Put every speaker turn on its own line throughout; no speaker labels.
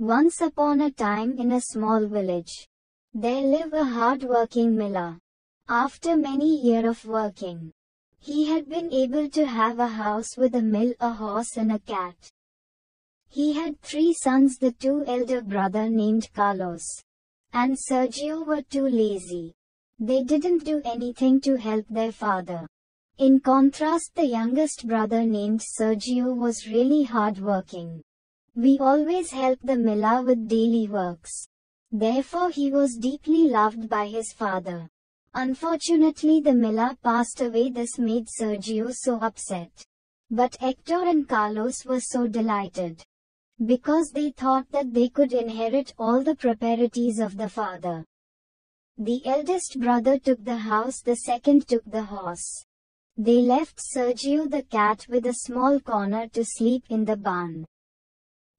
Once upon a time in a small village, there lived a hard-working miller. After many years of working, he had been able to have a house with a mill, a horse and a cat. He had 3 sons. The 2 elder brothers named Carlos and Sergio were too lazy. They didn't do anything to help their father. In contrast, the youngest brother named Sergio was really hard-working. We always helped the miller with daily works. Therefore he was deeply loved by his father. Unfortunately, the miller passed away. This made Sergio so upset. But Hector and Carlos were so delighted, because they thought that they could inherit all the properties of the father. The eldest brother took the house, the second took the horse. They left Sergio the cat with a small corner to sleep in the barn.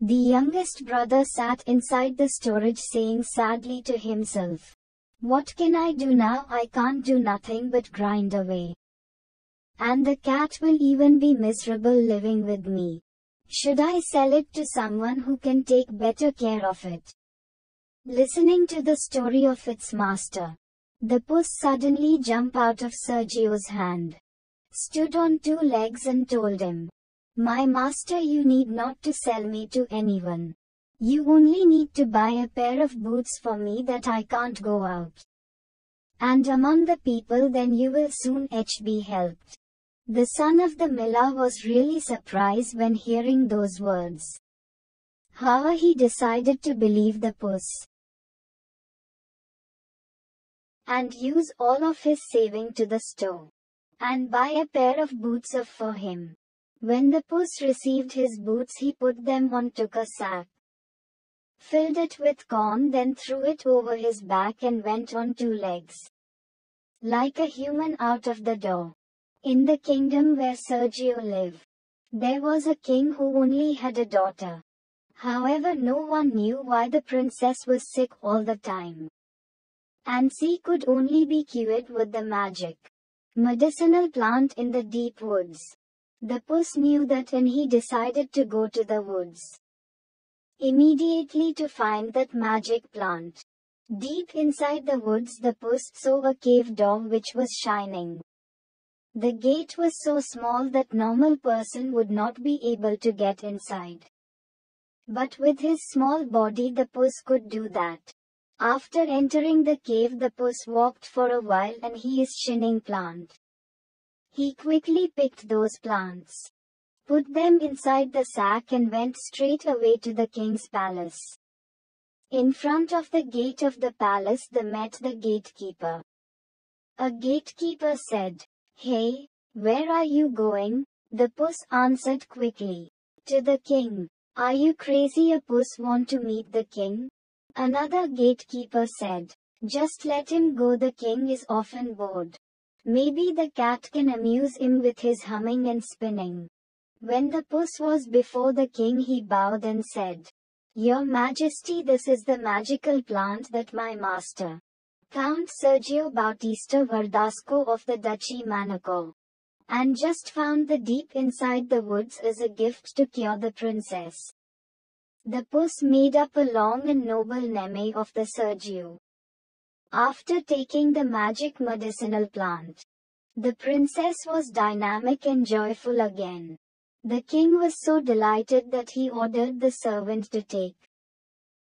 The youngest brother sat inside the storage saying sadly to himself, "What can I do now? I can't do nothing but grind away. And the cat will even be miserable living with me. Should I sell it to someone who can take better care of it?" Listening to the story of its master, the puss suddenly jumped out of Sergio's hand, stood on 2 legs and told him, "My master, you need not to sell me to anyone. You only need to buy a pair of boots for me that I can't go out and among the people, then you will soon be helped." The son of the miller was really surprised when hearing those words. However, he decided to believe the puss and use all of his saving to the store and buy a pair of boots for him. When the puss received his boots, he put them on, took a sack, filled it with corn, then threw it over his back and went on 2 legs, like a human, out of the door. In the kingdom where Sergio lived, there was a king who only had a daughter. However, no one knew why the princess was sick all the time, and she could only be cured with the magic medicinal plant in the deep woods. The puss knew that and he decided to go to the woods immediately to find that magic plant. Deep inside the woods, the puss saw a cave door which was shining. The gate was so small that normal person would not be able to get inside. But with his small body, the puss could do that. After entering the cave, the puss walked for a while and he is shining plant. He quickly picked those plants, put them inside the sack and went straight away to the king's palace. In front of the gate of the palace, they met the gatekeeper. A gatekeeper said, "Hey, where are you going?" The puss answered quickly, "To the king." "Are you crazy? A puss want to meet the king?" Another gatekeeper said, "Just let him go, the king is often bored. Maybe the cat can amuse him with his humming and spinning." When the puss was before the king, he bowed and said, "Your Majesty, this is the magical plant that my master, Count Sergio Bautista Verdasco of the Duchy Monaco, and just found the deep inside the woods as a gift to cure the princess." The puss made up a long and noble name of the Sergio. After taking the magic medicinal plant, the princess was dynamic and joyful again. The king was so delighted that he ordered the servant to take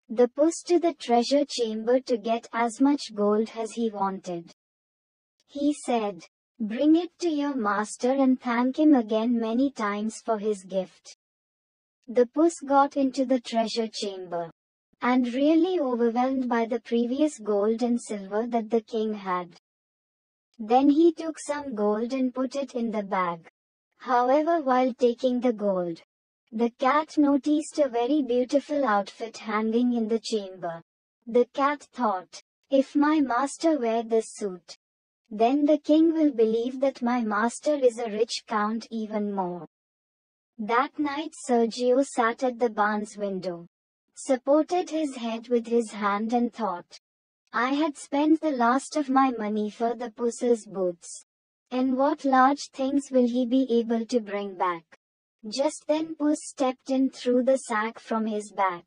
the puss to the treasure chamber to get as much gold as he wanted. He said, "Bring it to your master and thank him again many times for his gift." The puss got into the treasure chamber, and really overwhelmed by the previous gold and silver that the king had. Then he took some gold and put it in the bag. However, while taking the gold, the cat noticed a very beautiful outfit hanging in the chamber. The cat thought, "If my master wear this suit, then the king will believe that my master is a rich count even more." That night Sergio sat at the barn's window, supported his head with his hand and thought, "I had spent the last of my money for the puss's boots. And what large things will he be able to bring back?" Just then Puss stepped in, threw the sack from his back,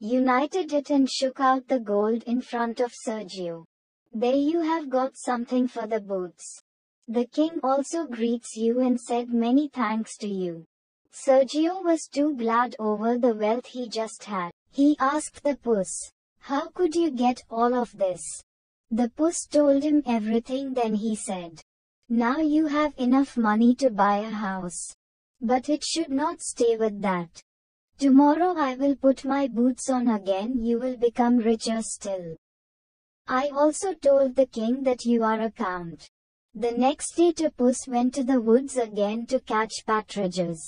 united it and shook out the gold in front of Sergio. There you have got something for the boots. The king also greets you and said many thanks to you. Sergio was too glad over the wealth he just had. He asked the puss, "How could you get all of this?" The puss told him everything. Then he said, "Now you have enough money to buy a house. But it should not stay with that. Tomorrow I will put my boots on again. You will become richer still." I also told the king that you are a count. The next day Puss went to the woods again to catch partridges.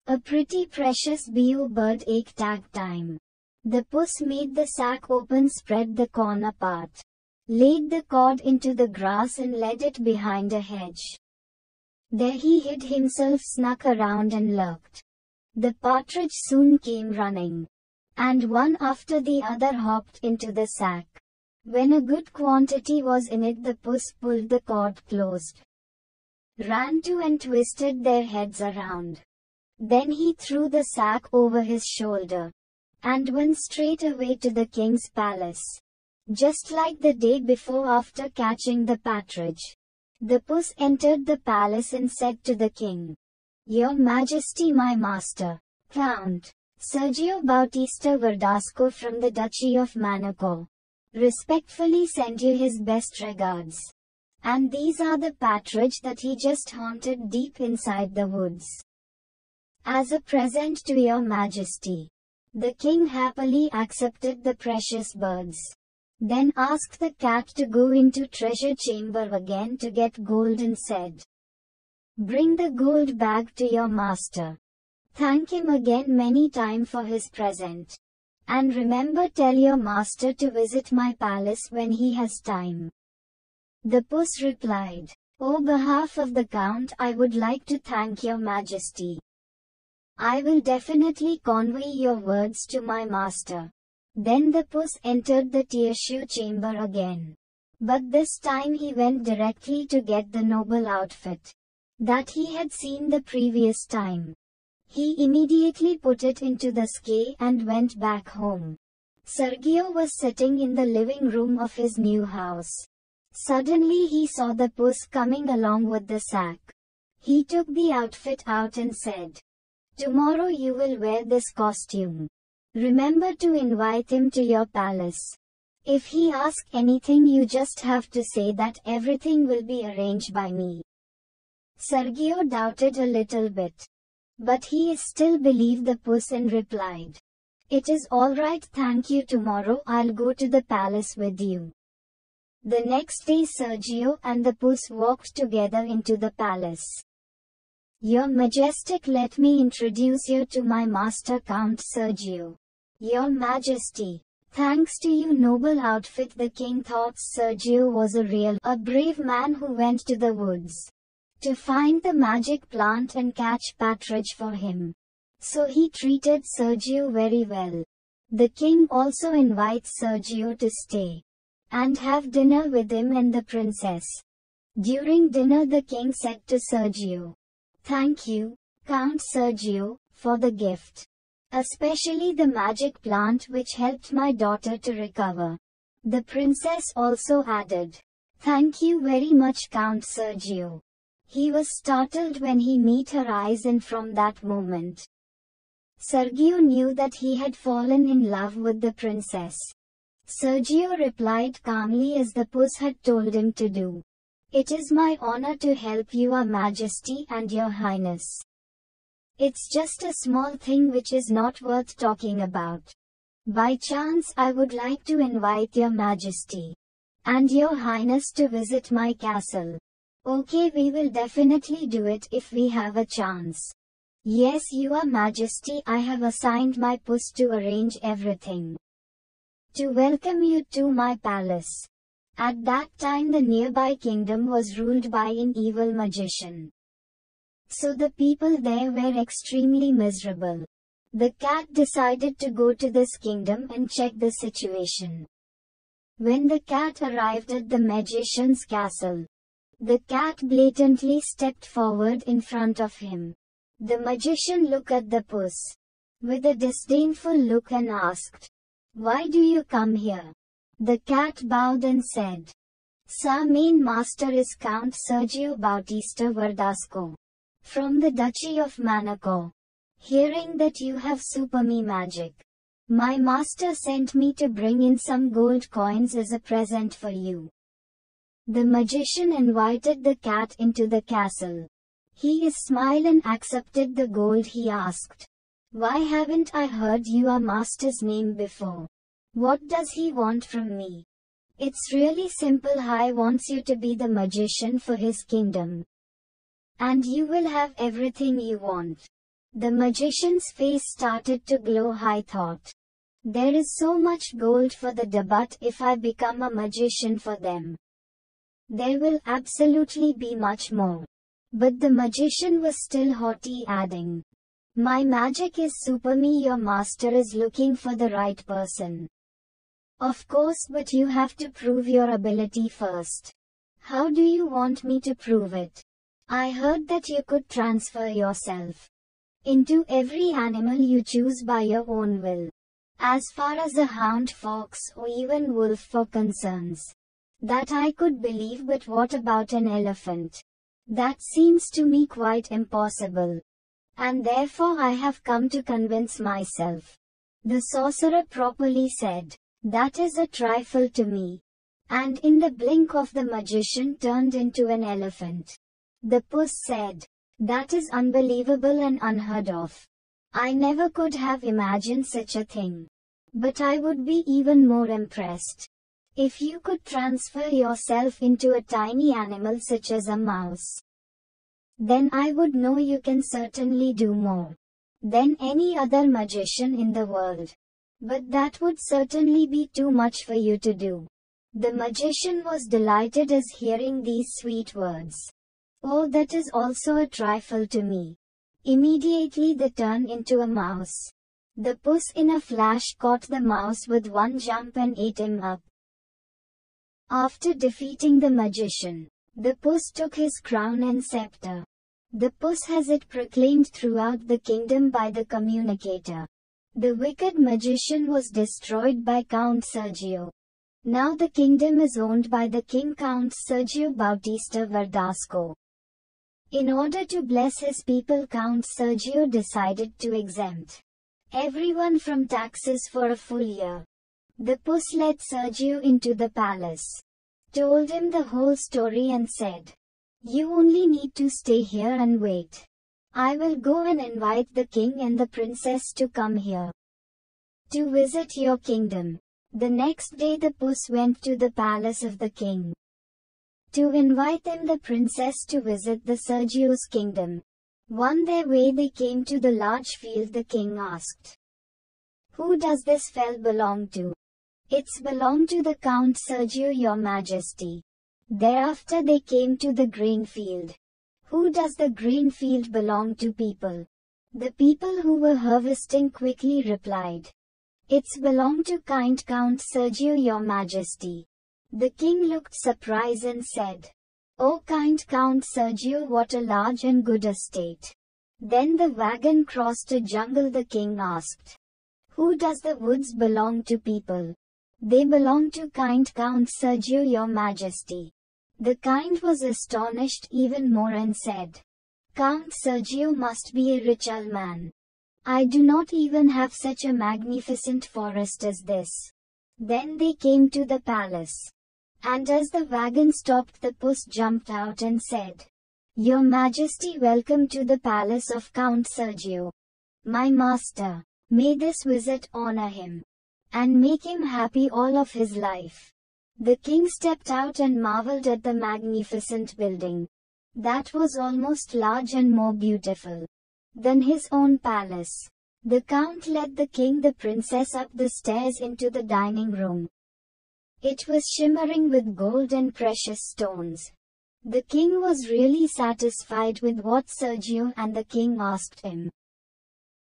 A pretty precious beau bird egg tag time. The puss made the sack open, spread the corn apart, laid the cord into the grass and led it behind a hedge. There he hid himself, snuck around and lurked. The partridge soon came running, and one after the other hopped into the sack. When a good quantity was in it, the puss pulled the cord closed, ran to and twisted their heads around. Then he threw the sack over his shoulder, and went straight away to the king's palace. Just like the day before, after catching the partridge, the puss entered the palace and said to the king, "Your Majesty, my master, Count Sergio Bautista Verdasco from the Duchy of Monaco, respectfully send you his best regards. And these are the partridge that he just haunted deep inside the woods, as a present to your Majesty." The king happily accepted the precious birds, then asked the cat to go into treasure chamber again to get gold and said, "Bring the gold back to your master. Thank him again many times for his present. And remember, tell your master to visit my palace when he has time." The puss replied, "On behalf of the count, I would like to thank your Majesty. I will definitely convey your words to my master." Then the puss entered the treasure chamber again. But this time he went directly to get the noble outfit that he had seen the previous time. He immediately put it into the skein and went back home. Sergio was sitting in the living room of his new house. Suddenly he saw the puss coming along with the sack. He took the outfit out and said, "Tomorrow you will wear this costume. Remember to invite him to your palace. If he asks anything, you just have to say that everything will be arranged by me." Sergio doubted a little bit, but he still believed the puss and replied, "It is all right, thank you. Tomorrow I'll go to the palace with you." The next day Sergio and the puss walked together into the palace. "Your Majestic, let me introduce you to my master Count Sergio." "Your Majesty, thanks to you noble outfit." The king thought Sergio was a brave man who went to the woods to find the magic plant and catch partridge for him. So he treated Sergio very well. The king also invites Sergio to stay and have dinner with him and the princess. During dinner the king said to Sergio, "Thank you, Count Sergio, for the gift. Especially the magic plant which helped my daughter to recover." The princess also added, "Thank you very much, Count Sergio." He was startled when he met her eyes, and from that moment, Sergio knew that he had fallen in love with the princess. Sergio replied calmly as the puss had told him to do, "It is my honor to help your Majesty and your Highness. It's just a small thing which is not worth talking about. By chance I would like to invite your Majesty and your Highness to visit my castle." "Okay, we will definitely do it if we have a chance." "Yes, your Majesty, I have assigned my puss to arrange everything to welcome you to my palace." At that time the nearby kingdom was ruled by an evil magician. So the people there were extremely miserable. The cat decided to go to this kingdom and check the situation. When the cat arrived at the magician's castle, the cat blatantly stepped forward in front of him. The magician looked at the puss with a disdainful look and asked, "Why do you come here?" The cat bowed and said, "Sir, main master is Count Sergio Bautista Verdasco, from the Duchy of Monaco. Hearing that you have superme magic, my master sent me to bring in some gold coins as a present for you." The magician invited the cat into the castle. He smiled and accepted the gold. He asked, "Why haven't I heard your master's name before? What does he want from me?" "It's really simple. He wants you to be the magician for his kingdom. And you will have everything you want." The magician's face started to glow. He thought, "There is so much gold for the debut. If I become a magician for them, there will absolutely be much more." But the magician was still haughty, adding, "My magic is superme. Your master is looking for the right person." "Of course, but you have to prove your ability first." "How do you want me to prove it?" "I heard that you could transfer yourself into every animal you choose by your own will. As far as a hound, fox, or even wolf are concerns, that I could believe, but what about an elephant? That seems to me quite impossible. And therefore I have come to convince myself." The sorcerer properly said, "That is a trifle to me." And in the blink of the magician turned into an elephant. The puss said, "That is unbelievable and unheard of. I never could have imagined such a thing. But I would be even more impressed if you could transfer yourself into a tiny animal such as a mouse. Then I would know you can certainly do more than any other magician in the world. But that would certainly be too much for you to do." The magician was delighted as hearing these sweet words. "Oh, that is also a trifle to me." Immediately they turned into a mouse. The puss in a flash caught the mouse with one jump and ate him up. After defeating the magician, the puss took his crown and scepter. The puss has it proclaimed throughout the kingdom by the communicator. The wicked magician was destroyed by Count Sergio. Now the kingdom is owned by the king, Count Sergio Bautista Verdasco. In order to bless his people, Count Sergio decided to exempt everyone from taxes for a full year. The puss led Sergio into the palace, told him the whole story and said, "You only need to stay here and wait. I will go and invite the king and the princess to come here to visit your kingdom." The next day the puss went to the palace of the king to invite them the princess to visit the Sergio's kingdom. On their way they came to the large field. The king asked, "Who does this fell belong to?" "It's belong to the Count Sergio, your majesty." Thereafter they came to the grain field. "Who does the grain field belong to?" "People." The people who were harvesting quickly replied, "It's belong to kind Count Sergio, your majesty." The king looked surprised and said, "Oh, kind Count Sergio, what a large and good estate." Then the wagon crossed a jungle. The king asked, "Who does the woods belong to?" "People." "They belong to kind Count Sergio, your majesty." The kind was astonished even more and said, "Count Sergio must be a rich old man. I do not even have such a magnificent forest as this." Then they came to the palace. And as the wagon stopped, the puss jumped out and said, "Your Majesty, welcome to the palace of Count Sergio. My master, may this visit honor him and make him happy all of his life." The king stepped out and marveled at the magnificent building that was almost large and more beautiful than his own palace. The count led the king the princess up the stairs into the dining room. It was shimmering with gold and precious stones. The king was really satisfied with what Sergio and the king asked him.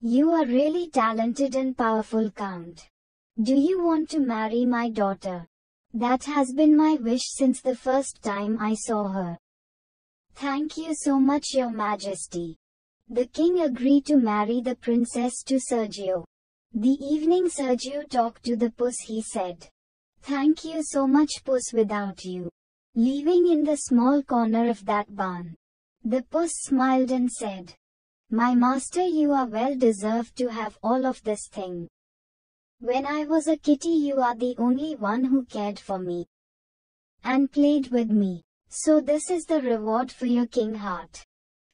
"You are really talented and powerful, Count. Do you want to marry my daughter?" "That has been my wish since the first time I saw her." "Thank you so much, your majesty. The king agreed to marry the princess to Sergio. The evening Sergio talked to the puss. He said, "Thank you so much, puss, without you living in the small corner of that barn." The puss smiled and said, "My master, you are well deserved to have all of this thing. When I was a kitty, you are the only one who cared for me and played with me. So this is the reward for your king heart."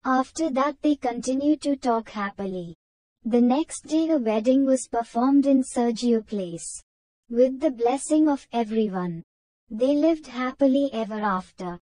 After that they continued to talk happily. The next day a wedding was performed in Sergio Place. With the blessing of everyone, they lived happily ever after.